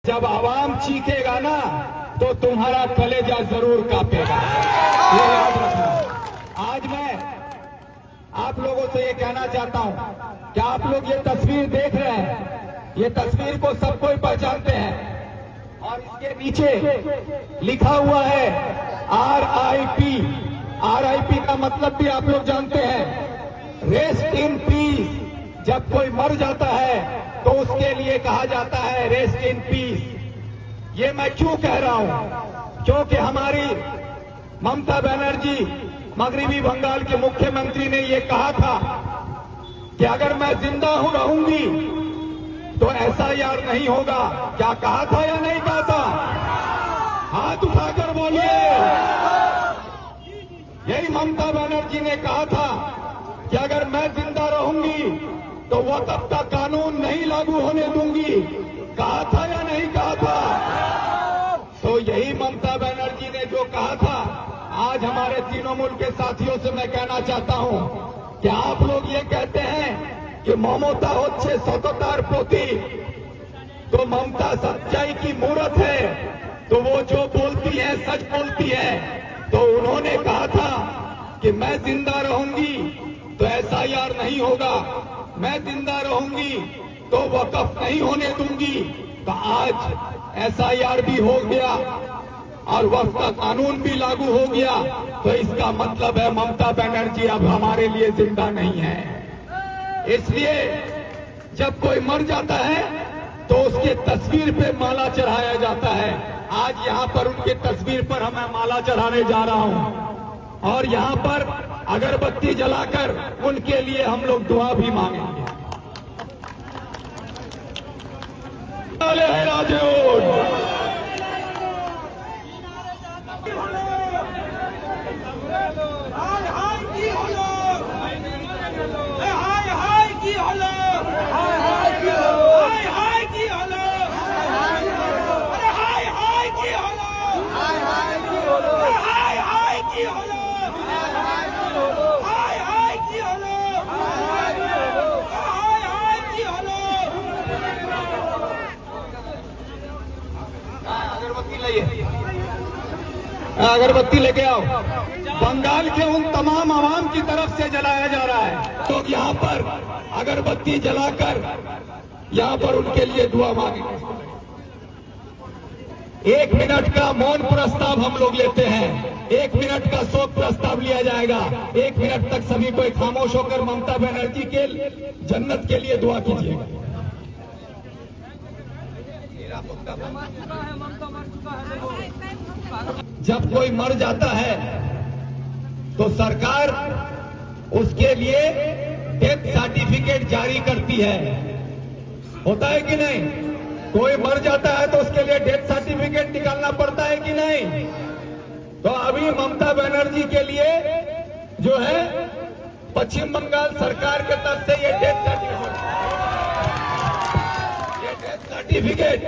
जब आवाम चीखेगा ना तो तुम्हारा कलेजा जरूर कांपेगा, ये याद रखना। आज मैं आप लोगों से ये कहना चाहता हूं कि आप लोग ये तस्वीर देख रहे हैं, ये तस्वीर को सब कोई पहचानते हैं और इसके नीचे लिखा हुआ है RIP। RIP का मतलब भी आप लोग जानते हैं, रेस्ट इन पीस। जब कोई मर जाता है तो उसके लिए कहा जाता है रेस्ट इन पीस। ये मैं क्यों कह रहा हूं? क्योंकि हमारी ममता बनर्जी मगरबी बंगाल के मुख्यमंत्री ने ये कहा था कि अगर मैं जिंदा रहूंगी तो SIR नहीं होगा। क्या कहा था या नहीं कहा था? हाथ उठाकर बोलिए। यही ममता बनर्जी ने कहा था कि अगर मैं जिंदा रहूंगी तो वक्फ का कानून नहीं लागू होने दूंगी। कहा था या नहीं कहा था? तो यही ममता बनर्जी ने जो कहा था, आज हमारे तृणमूल के साथियों से मैं कहना चाहता हूं कि आप लोग ये कहते हैं कि ममता होच्छे सततार प्रतीक, तो ममता सच्चाई की मूरत है, तो वो जो बोलती है सच बोलती है। तो उन्होंने कहा था कि मैं जिंदा रहूंगी तो SIR नहीं होगा, मैं जिंदा रहूंगी तो वक्फ नहीं होने दूंगी। तो आज SIR भी हो गया और वक्फ का कानून भी लागू हो गया, तो इसका मतलब है ममता बनर्जी अब हमारे लिए जिंदा नहीं है। इसलिए जब कोई मर जाता है तो उसके तस्वीर पे माला चढ़ाया जाता है। आज यहाँ पर उनके तस्वीर पर मैं माला चढ़ाने जा रहा हूँ और यहाँ पर अगरबत्ती जलाकर उनके लिए हम लोग दुआ भी मांगेंगे। अगरबत्ती लेके आओ। बंगाल के उन तमाम आवाम की तरफ से जलाया जा रहा है, तो यहाँ पर अगरबत्ती जलाकर यहाँ पर उनके लिए दुआ मांगेंगे। 1 मिनट का मौन प्रस्ताव हम लोग लेते हैं, 1 मिनट का शोक प्रस्ताव लिया जाएगा। 1 मिनट तक सभी कोई खामोश होकर ममता बनर्जी के जन्नत के लिए दुआ कीजिएगा। जब कोई मर जाता है तो सरकार उसके लिए डेथ सर्टिफिकेट जारी करती है, होता है कि नहीं? कोई मर जाता है तो उसके लिए डेथ सर्टिफिकेट निकालना पड़ता है कि नहीं? तो अभी ममता बनर्जी के लिए जो है पश्चिम बंगाल सरकार की तरफ से ये डेथ सर्टिफिकेट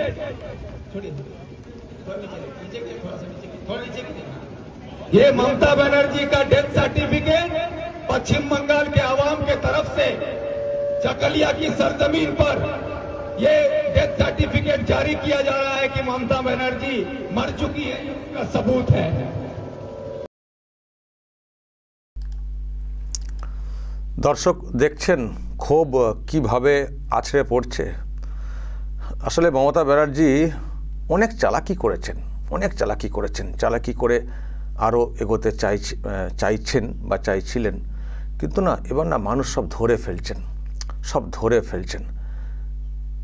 ये ममता बनर्जी का डेथ सर्टिफिकेट पश्चिम बंगाल के आवाम के तरफ से चकलिया की सरजमीन पर ये डेथ सर्टिफिकेट जारी किया जा रहा है कि ममता बनर्जी मर चुकी है, इसका सबूत है। दर्शक देखছেন ক্ষোভ কিভাবে আছড়ে পড়ছে। আসলে মমতা ব্যানার্জি অনেক চালাকি করেছেন, চালাকি করে আরও এগোতে চাইছেন বা চাইছিলেন, কিন্তু না এবার না মানুষ সব ধরে ফেলছেন।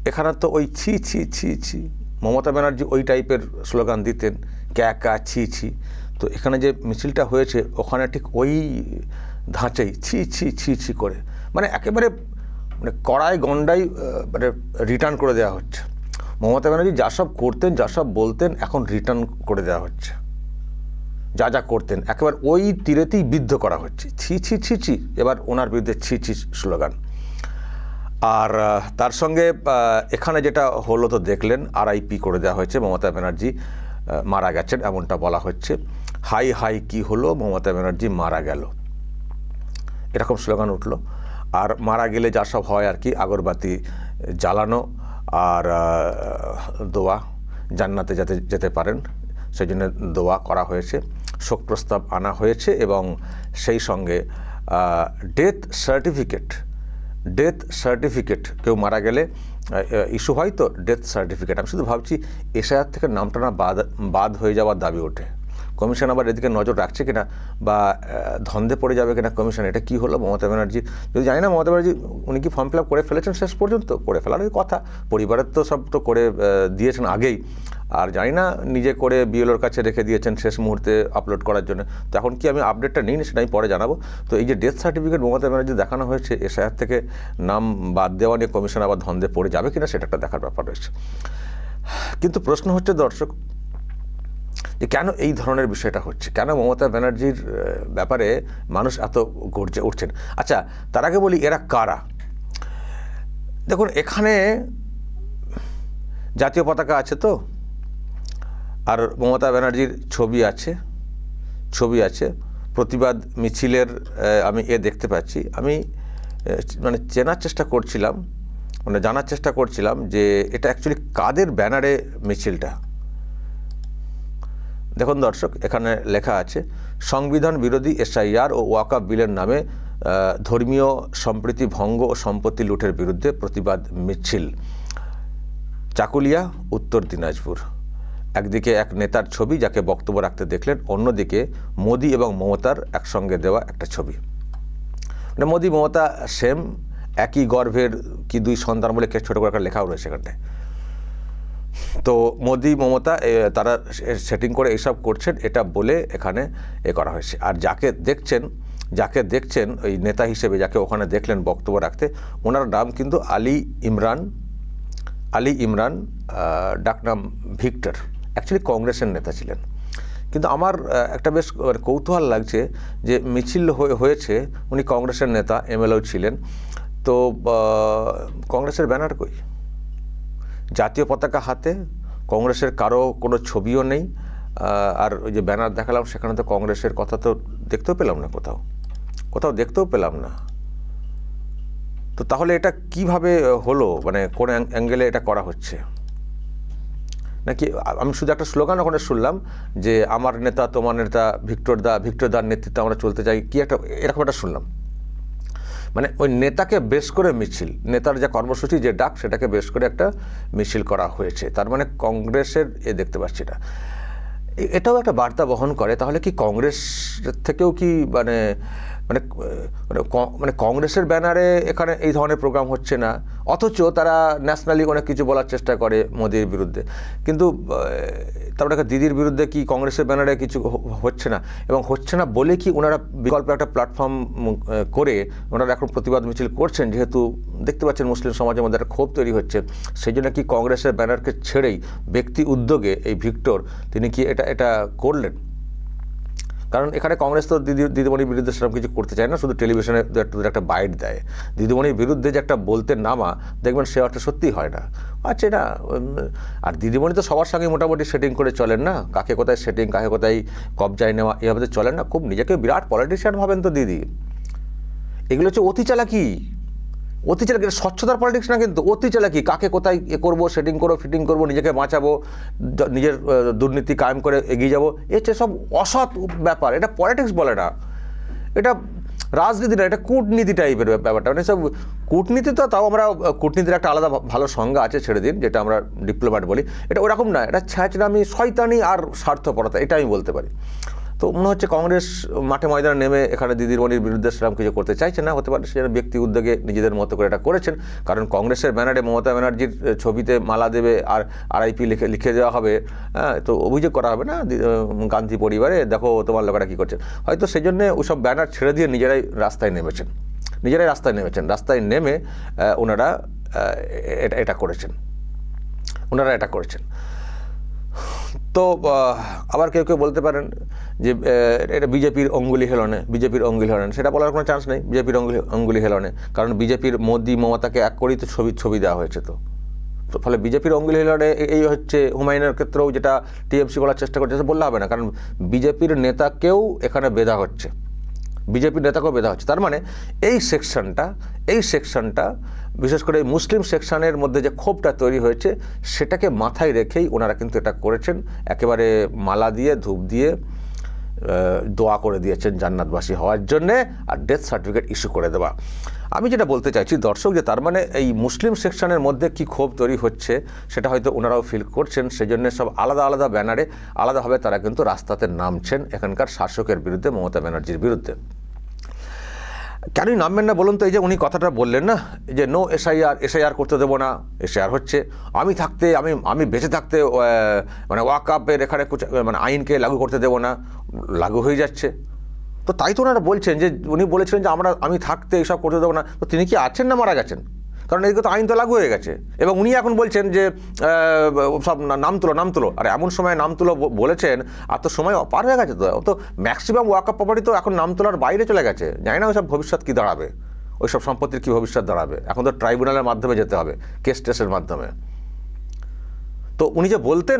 এখানে তো ওই ছি ছি ছি ছি, মমতা ব্যানার্জি ওই টাইপের স্লোগান দিতেন, ক্যা ছি ছি। তো এখানে যে মিছিলটা হয়েছে ওখানে ঠিক ওই ধাঁচেই ছি ছি ছি ছি করে মানে একেবারে মানে কড়াই গন্ডাই মানে রিটার্ন করে দেওয়া হচ্ছে। মমতা ব্যানার্জি যা সব করতেন, যা সব বলতেন, এখন রিটার্ন করে দেওয়া হচ্ছে। যা করতেন একেবারে ওই তীরেতেই বিদ্ধ করা হচ্ছে। ছি ছি ছি ছি, এবার ওনার বিরুদ্ধে ছি ছি স্লোগান। আর তার সঙ্গে এখানে যেটা হলো তো দেখলেন, RIP করে দেওয়া হয়েছে, মমতা ব্যানার্জি মারা গেছেন এমনটা বলা হচ্ছে। হাই কি হলো, মমতা ব্যানার্জি মারা গেল। এরকম স্লোগান উঠলো। আর মারা গেলে যা সব হয় আর কি, আগরবাতি জ্বালানো আর দোয়া, জান্নাতে যাতে যেতে পারেন সেই জন্য দোয়া করা হয়েছে, শোক প্রস্তাব আনা হয়েছে এবং সেই সঙ্গে ডেথ সার্টিফিকেট কেউ মারা গেলে ইস্যু হয় তো ডেথ সার্টিফিকেট। আমি শুধু ভাবছি এসআইআর থেকে নামটা না বাদ হয়ে যাওয়ার দাবি ওঠে। কমিশন আবার এদিকে নজর রাখছে কিনা বা ধন্দে পড়ে যাবে কিনা কমিশন, এটা কি হলো মমতা ব্যানার্জির, যদি জানি না মমতা ব্যানার্জি উনি কি ফর্ম ফিল আপ করে ফেলেছেন, শেষ পর্যন্ত করে ফেলার কথা, পরিবারের তো সব তো করে দিয়েছেন আগেই, আর জানি না নিজে করে বিএলওর কাছে রেখে দিয়েছেন শেষ মুহূর্তে আপলোড করার জন্য। তো এখন কি আমি আপডেটটা নিই, সেটা আমি পরে জানাবো। তো এই যে ডেথ সার্টিফিকেট মমতা ব্যানার্জি দেখানো হয়েছে, এসআইআর থেকে নাম বাদ দেওয়া নিয়ে কমিশন আবার ধন্দে পড়ে যাবে কিনা সেটা একটা দেখার ব্যাপার রয়েছে। কিন্তু প্রশ্ন হচ্ছে দর্শক, যে কেন এই ধরনের বিষয়টা হচ্ছে, কেন মমতা ব্যানার্জির ব্যাপারে মানুষ এত গর্জে উঠছেন। আচ্ছা, তার আগে বলি এরা কারা। দেখুন, এখানে জাতীয় পতাকা আছে তো, আর মমতা ব্যানার্জির ছবি আছে, প্রতিবাদ মিছিলের আমি দেখতে পাচ্ছি। আমি মানে জানার চেষ্টা করছিলাম যে এটা অ্যাকচুয়ালি কাদের ব্যানারে মিছিলটা। দেখুন দর্শক, এখানে লেখা আছে সংবিধান বিরোধী এসআইআর ও ওয়াকফ বিলের নামে ধর্মীয় সম্প্রীতি ভঙ্গ ও সম্পত্তি লুটের বিরুদ্ধে প্রতিবাদ মিছিল, চাকুলিয়া, উত্তর দিনাজপুর। একদিকে এক নেতার ছবি যাকে বক্তব্য রাখতে দেখলেন, অন্যদিকে মোদি এবং মমতার একসঙ্গে দেওয়া একটা ছবি। মানে মোদি মমতা সেম, একই গর্ভের কি দুই সন্তান বলে ছোটো করে একটা লেখাও রয়েছে এখানটায়। তো মোদি মমতা তারা সেটিং করে এইসব করছেন এটা বলে এখানে করা হয়েছে। আর যাকে দেখছেন ওই নেতা হিসেবে যাকে ওখানে দেখলেন বক্তব্য রাখতে, ওনার নাম কিন্তু আলী ইমরান, ডাকনাম ভিক্টর, অ্যাকচুয়ালি কংগ্রেসের নেতা ছিলেন। কিন্তু আমার একটা বেশ কৌতূহল লাগছে যে মিছিল হয়েছে, উনি কংগ্রেসের নেতা, এমএলএও ছিলেন, তো কংগ্রেসের ব্যানার কই, জাতীয় পতাকা হাতে, কংগ্রেসের কারো কোনো ছবিও নেই, আর ওই যে ব্যানার দেখালাম সেখানে তো কংগ্রেসের কথা তো দেখতেও পেলাম না, কোথাও দেখতেও পেলাম না। তো তাহলে এটা কিভাবে হলো, মানে কোন অ্যাঙ্গেলে এটা করা হচ্ছে নাকি? আমি শুধু একটা স্লোগান ওখানে শুনলাম যে আমার নেতা তোমার নেতা, ভিক্টরদার নেতৃত্বে আমরা চলতে চাই, কি একটা এরকম একটা শুনলাম। মানে ওই নেতাকে বেশ করে মিছিল, নেতার যে কর্মসূচি যে ডাক সেটাকে বেশ করে একটা মিছিল করা হয়েছে। তার মানে কংগ্রেসের দেখতে পাচ্ছি এটা, এটাও একটা বার্তা বহন করে। তাহলে কি কংগ্রেস থেকেও কি মানে মানে মানে কংগ্রেসের ব্যানারে এখানে এই ধরনের প্রোগ্রাম হচ্ছে না, অথচ তারা ন্যাশনালি অনেক কিছু বলার চেষ্টা করে মোদির বিরুদ্ধে, কিন্তু তারপরে দিদির বিরুদ্ধে কি কংগ্রেসের ব্যানারে কিছু হচ্ছে না, এবং হচ্ছে না বলে কি ওনারা বিকল্প একটা প্ল্যাটফর্ম করে ওনারা এখন প্রতিবাদ মিছিল করছেন, যেহেতু দেখতে পাচ্ছেন মুসলিম সমাজের মধ্যে একটা ক্ষোভ তৈরি হচ্ছে, সেই জন্য কি কংগ্রেসের ব্যানারকে ছেড়েই ব্যক্তি উদ্যোগে এই ভিক্টর তিনি কি এটা করলেন? কারণ এখানে কংগ্রেস তো দিদিমণির বিরুদ্ধে সেরকম কিছু করতে চায় না, শুধু টেলিভিশনে একটা বাইট দেয়। দিদিমণির বিরুদ্ধে যে একটা বলতে নামা, দেখবেন সে অর্থে সত্যিই হয় না। আচ্ছা না, আর দিদিমণি তো সবার সঙ্গে মোটামুটি সেটিং করে চলেন না, কাকে কোথায় সেটিং, কাকে কোথায় কবজায় নেওয়া, এভাবে চলেন না, খুব নিজেকে বিরাট পলিটিশিয়ান ভাবেন তো দিদি। এগুলো হচ্ছে অতি চালাকি, স্বচ্ছতার পলিটিক্স না, কিন্তু অতি চালাকি, কাকে কোথায় করবো, সেটিং করবো, ফিটিং করবো, নিজেকে বাঁচাবো, নিজের দুর্নীতি কায়েম করে এগিয়ে যাবো, হচ্ছে সব অসৎ ব্যাপার। এটা পলিটিক্স বলে না, এটা রাজনীতি না, এটা কূটনীতি টাইপের ব্যাপারটা। মানে সব কূটনীতি তো, তাও আমরা কূটনীতির একটা আলাদা ভালো সংজ্ঞা আছে, ছেড়ে দিন, যেটা আমরা ডিপ্লোম্যাট বলি, এটা ওরকম না, এটা ছ্যাঁচড়ামি, শয়তানি আর স্বার্থপরতা, এটা আমি বলতে পারি। তো মনে হচ্ছে কংগ্রেস মাঠে ময়দানে নেমে এখানে দিদিমণির বিরুদ্ধে সেরকম কিছু করতে চাইছে না, হতে পারে সে ব্যক্তি উদ্যোগে নিজেদের মতো করে এটা করেছেন। কারণ কংগ্রেসের ব্যানারে মমতা ব্যানার্জির ছবিতে মালা দেবে আর RIP লিখে দেওয়া হবে, তো অভিযোগ করা হবে না গান্ধী পরিবারে, দেখো তোমার লোকেরা কী করছেন, হয়তো সেই জন্যে ওইসব ব্যানার ছেড়ে দিয়ে নিজেরাই রাস্তায় নেমেছেন, রাস্তায় নেমে ওনারা এটা করেছেন। তো আবার কেউ বলতে পারেন যে এটা বিজেপির অঙ্গুলি হেলনে, সেটা বলার কোনো চান্স নেই, বিজেপির অঙ্গুলি হেলনে, কারণ বিজেপির মোদি মমতাকে এক করেই তো ছবি দেওয়া হয়েছে। তো ফলে বিজেপির অঙ্গুলি হেলনে এই হচ্ছে। হুমায়ুনের ক্ষেত্রেও যেটা টিএমসি বলার চেষ্টা করছে বললে হবে না, কারণ বিজেপির নেতাকেও এখানে বেধা হচ্ছে, বিজেপির নেতাকেও বেঁধা হচ্ছে। তার মানে এই সেকশনটা বিশেষ করে মুসলিম সেকশনের মধ্যে যে ক্ষোভটা তৈরি হয়েছে সেটাকে মাথায় রেখেই ওনারা কিন্তু এটা করেছেন, একেবারে মালা দিয়ে ধূপ দিয়ে দোয়া করে দিয়েছেন জান্নাতবাসী হওয়ার জন্যে আর ডেথ সার্টিফিকেট ইস্যু করে দেওয়া। আমি যেটা বলতে চাইছি দর্শক, যে তার মানে এই মুসলিম সেকশনের মধ্যে কি ক্ষোভ তৈরি হচ্ছে সেটা হয়তো ওনারাও ফিল করছেন, সেজন্য সব আলাদা আলাদা ব্যানারে আলাদাভাবে তারা কিন্তু রাস্তাতে নামছেন এখানকার শাসকের বিরুদ্ধে, মমতা ব্যানার্জির বিরুদ্ধে। কেনই নামবেন না বলুন তো? এই যে উনি কথাটা বললেন না যে নো এসআইআর করতে দেবো না, এসআইআর হচ্ছে, আমি বেঁচে থাকতে মানে ওয়াকআপের এখানে মানে আইনকে লাগু করতে দেবো না, লাগু হয়ে যাচ্ছে। তো তাই তো ওনারা বলছেন যে উনি বলেছিলেন যে আমি থাকতে এইসব করতে দেবো না। তো তিনি কি আছেন না মারা গেছেন? কারণ এদিকে তো আইন তো লাগু হয়ে গেছে এবং উনি এখন বলছেন যে সব নাম তুলো। আর এমন সময় নাম তুলো বলেছেন, আর তো সময় পার হয়ে গেছে, তো ম্যাক্সিমাম ওয়াকআপ প্রপার্টি তো এখন নাম তোলার বাইরে চলে গেছে। জানি না ওইসব ভবিষ্যৎ কী দাঁড়াবে, ওইসব সম্পত্তির কী ভবিষ্যৎ দাঁড়াবে। এখন তো ট্রাইব্যুনালের মাধ্যমে যেতে হবে, কেস টেসের মাধ্যমে। তো উনি যে বলতেন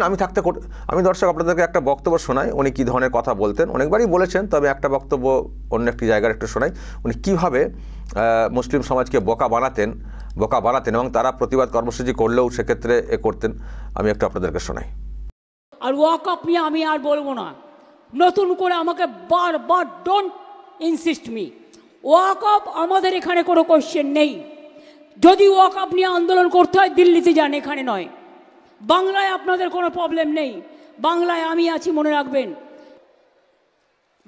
আমি দর্শক আপনাদেরকে একটা বক্তব্য শোনাই, উনি কী ধরনের কথা বলতেন। অনেকবারই বলেছেন, তবে একটা বক্তব্য অন্য একটি জায়গার একটু শোনাই। উনি কীভাবে মুসলিম সমাজকে বোকা বানাতেন এবং তারা প্রতিবাদ কর্মসূচি করলেও সেক্ষেত্রে করতেন। আমি একটু আপনাদেরকে শোনাই। আর ওয়াকআপ নিয়ে আমি আর বলবো না, নতুন করে আমাকে বারবার ডোন্ট ইনসিস্ট মি। ওয়াকআপ আমাদের এখানে কোনো কোশ্চেন নেই। যদি ওয়াকআপ নিয়ে আন্দোলন করতে হয় দিল্লিতে যান, এখানে নয়। বাংলায় আপনাদের কোনো প্রবলেম নেই, বাংলায় আমি আছি, মনে রাখবেন।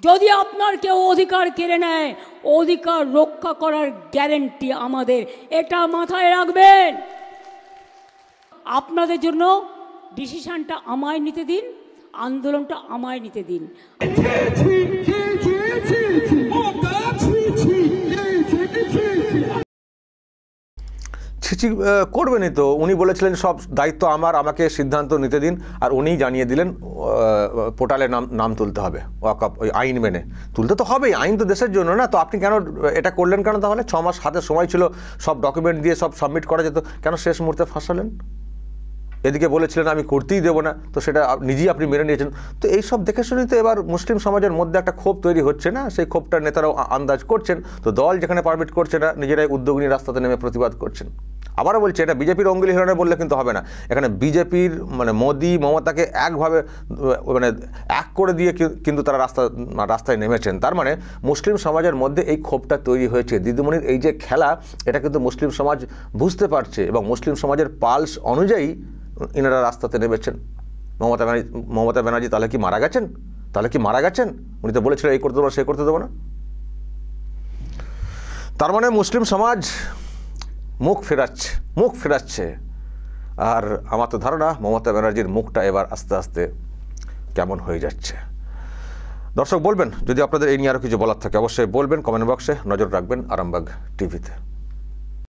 যদি আপনার কেউ অধিকার কেড়ে নেয়, অধিকার রক্ষা করার গ্যারেন্টি আমাদের, এটা মাথায় রাখবেন। আপনাদের জন্য ডিসিশনটা আমায় নিতে দিন, আন্দোলনটা আমায় নিতে দিন। ছিচি করবেনই তো। উনি বলেছিলেন সব দায়িত্ব আমাকে সিদ্ধান্ত নিতে দিন, আর উনিই জানিয়ে দিলেন পোর্টালে নাম তুলতে হবে ওয়াকআপ, ওই আইন মেনে তুলতে তো হবেই, আইন তো দেশের জন্য না। তো আপনি কেন এটা করলেন কেন? তাহলে 6 মাস হাতে সময় ছিল, সব ডকুমেন্ট দিয়ে সব সাবমিট করা যেত, কেন শেষ মুহূর্তে ফাঁসালেন? এদিকে বলেছিলেন আমি করতেই দেবো না, তো সেটা নিজেই আপনি মেনে নিয়েছেন। তো এইসব দেখে শুনেই তো এবার মুসলিম সমাজের মধ্যে একটা ক্ষোভ তৈরি হচ্ছে না? সেই ক্ষোভটার নেতারাও আন্দাজ করছেন। তো দল যেখানে পারমিট করছে না, নিজেরাই উদ্যোগ নিয়ে রাস্তাতে নেমে প্রতিবাদ করছেন। আবারও বলছি, এটা বিজেপির অঙ্গুলি হিলনে বললে কিন্তু হবে না। এখানে বিজেপির মানে মোদি মমতাকে একভাবে মানে এক করে দিয়ে কিন্তু তারা রাস্তায় নেমেছেন। তার মানে মুসলিম সমাজের মধ্যে এই ক্ষোভটা তৈরি হয়েছে। দিদিমণির এই যে খেলা, এটা কিন্তু মুসলিম সমাজ বুঝতে পারছে এবং মুসলিম সমাজের পালস অনুযায়ী ইনারা রাস্তাতে নেমেছেন। মমতা ব্যানার্জি তাহলে কি মারা গেছেন? উনি তো বলেছিলেন এই করতে দেবো না, সে করতে দেবো না। তার মানে মুসলিম সমাজ মুখ ফেরাচ্ছে। আর আমার তো ধারণা মমতা ব্যানার্জির মুখটা এবার আস্তে আস্তে কেমন হয়ে যাচ্ছে। দর্শক বলবেন, যদি আপনাদের এই নিয়ে আরও কিছু বলার থাকে অবশ্যই বলবেন কমেন্ট বক্সে। নজর রাখবেন আরামবাগ টিভিতে।